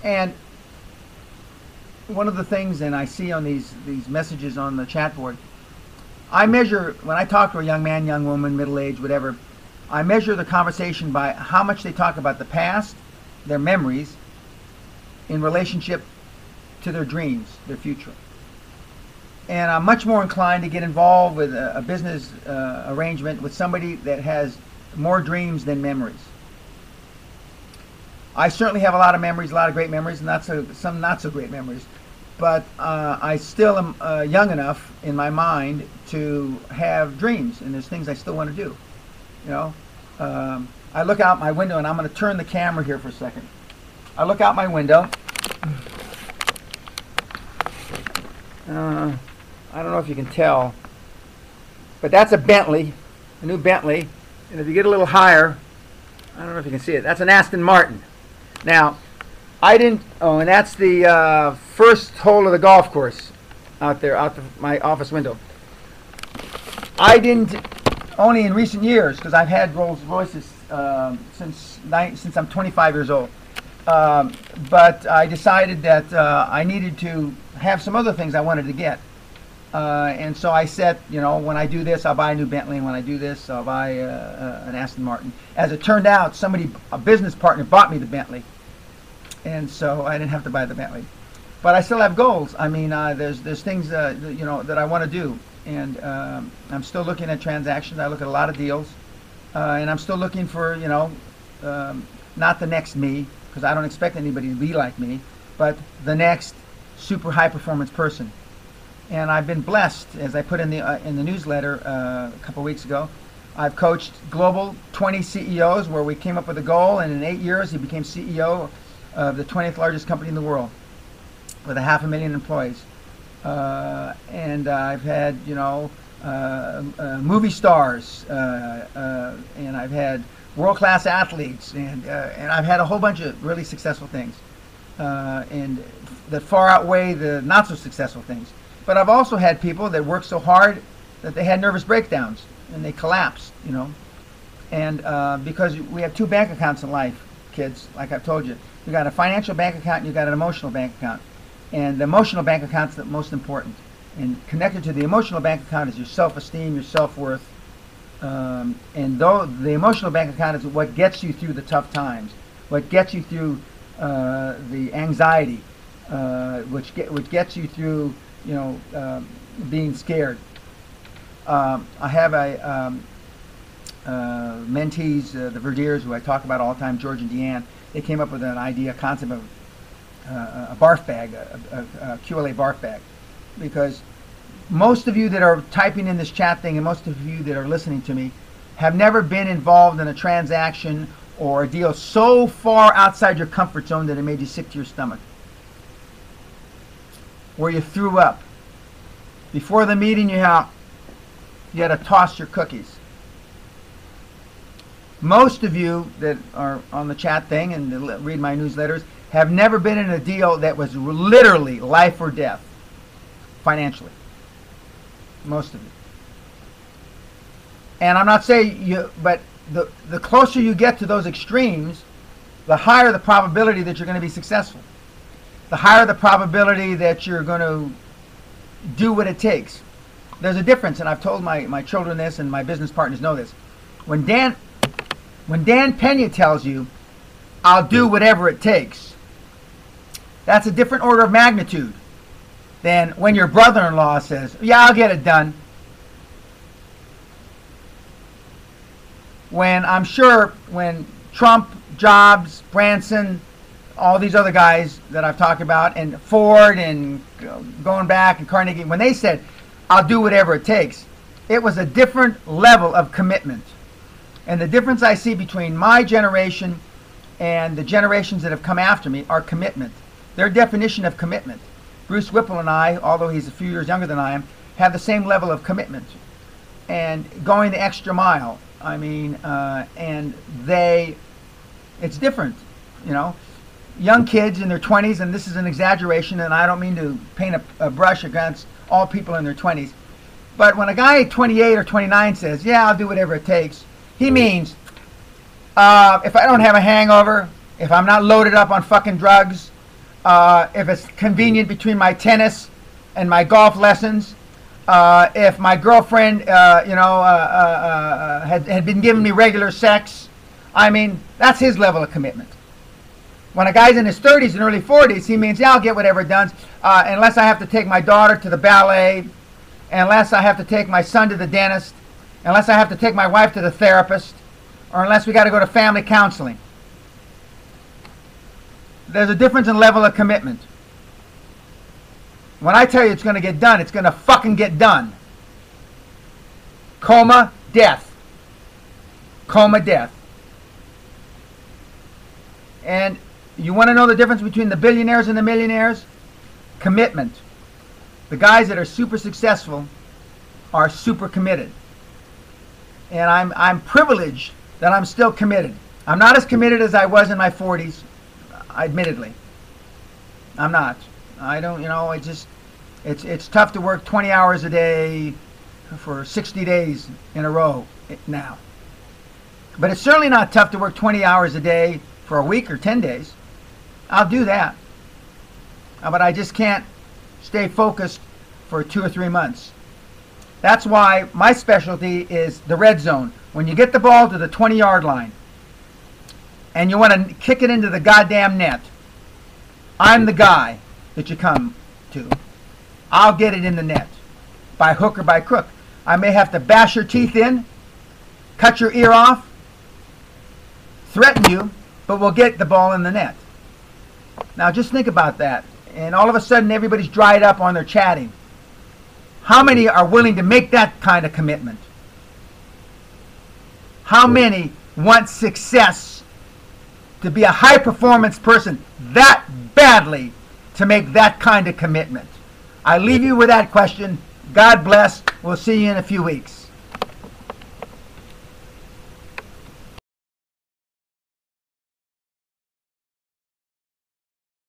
And one of the things, and I see on these messages on the chat board, I measure, when I talk to a young man, young woman, middle age, whatever, I measure the conversation by how much they talk about the past, their memories, in relationship to their dreams, their future. And I'm much more inclined to get involved with a business arrangement with somebody that has more dreams than memories. I certainly have a lot of memories, a lot of great memories, and some not so great memories. But I still am young enough in my mind to have dreams, and there's things I still want to do. You know, I look out my window, and I'm going to turn the camera here for a second. I look out my window. I don't know if you can tell, but that's a Bentley, a new Bentley. And if you get a little higher, I don't know if you can see it. That's an Aston Martin. Now, I didn't. Oh, and that's the first hole of the golf course out there, my office window. I didn't. Only in recent years, because I've had Rolls Royces since I'm 25 years old. But I decided that I needed to have some other things I wanted to get. And so I said, you know, when I do this, I'll buy a new Bentley, and when I do this, I'll buy an Aston Martin. As it turned out, a business partner bought me the Bentley, and so I didn't have to buy the Bentley. But I still have goals. I mean, there's things you know, that I want to do, and I'm still looking at transactions. I look at a lot of deals, and I'm still looking for, you know, not the next me, because I don't expect anybody to be like me, but the next super high performance person. And I've been blessed, as I put in the newsletter a couple weeks ago. I've coached global 20 CEOs where we came up with a goal, and in 8 years he became CEO of the 20th largest company in the world with 500,000 employees. And I've had, you know, movie stars, and I've had world-class athletes, and I've had a whole bunch of really successful things, and that far outweigh the not so successful things. But I've also had people that worked so hard that they had nervous breakdowns and they collapsed, you know. And because we have 2 bank accounts in life, kids, like I've told you. You got a financial bank account and you got an emotional bank account. And the emotional bank account is the most important. And connected to the emotional bank account is your self-esteem, your self-worth. And though the emotional bank account is what gets you through the tough times. what gets you through the anxiety, which gets you through, being scared. I have mentees, the Verdiers, who I talk about all the time, George and Deanne. They came up with an idea, concept of a barf bag, a QLA barf bag, because most of you that are typing in this chat thing and most of you that are listening to me have never been involved in a transaction or a deal so far outside your comfort zone that it made you sick to your stomach, where you threw up. Before the meeting, you had to toss your cookies. Most of you that are on the chat thing and read my newsletters have never been in a deal that was literally life or death financially. Most of you. And I'm not saying you, but the closer you get to those extremes, the higher the probability that you're going to be successful. The higher the probability that you're going to do what it takes. There's a difference, and I've told my children this, and my business partners know this. When Dan Pena tells you, I'll do whatever it takes, that's a different order of magnitude than when your brother-in-law says, yeah, I'll get it done. When Trump, Jobs, Branson, all these other guys that I've talked about, and Ford and going back and Carnegie, when they said, I'll do whatever it takes, it was a different level of commitment. And the difference I see between my generation and the generations that have come after me are commitment. Their definition of commitment. Bruce Whipple and I, although he's a few years younger than I am, have the same level of commitment and going the extra mile. I mean, and it's different, Young kids in their 20s, and this is an exaggeration, and I don't mean to paint a brush against all people in their 20s, but when a guy at 28 or 29 says, yeah, I'll do whatever it takes, he means if I don't have a hangover, if I'm not loaded up on fucking drugs, if it's convenient between my tennis and my golf lessons, if my girlfriend, had been giving me regular sex, I mean, that's his level of commitment. When a guy's in his 30s and early 40s, he means, yeah, I'll get whatever done, unless I have to take my daughter to the ballet, unless I have to take my son to the dentist, unless I have to take my wife to the therapist, or unless we got to go to family counseling. There's a difference in level of commitment. When I tell you it's going to get done, it's going to fucking get done. Coma, death. Coma, death. And you want to know the difference between the billionaires and the millionaires? Commitment. The guys that are super successful are super committed. And I'm privileged that I'm still committed. I'm not as committed as I was in my 40s, admittedly. I'm not. I don't, it's tough to work 20 hours a day for 60 days in a row now. But it's certainly not tough to work 20 hours a day for a week or 10 days. I'll do that. But I just can't stay focused for 2 or 3 months. That's why my specialty is the red zone. When you get the ball to the 20-yard line and you want to kick it into the goddamn net, I'm the guy that you come to. I'll get it in the net by hook or by crook. I may have to bash your teeth in, cut your ear off, threaten you, but we'll get the ball in the net. Now just think about that. And all of a sudden everybody's dried up on their chatting. How many are willing to make that kind of commitment? How many want success, to be a high performance person that badly, to make that kind of commitment? I leave you with that question. God bless. We'll see you in a few weeks.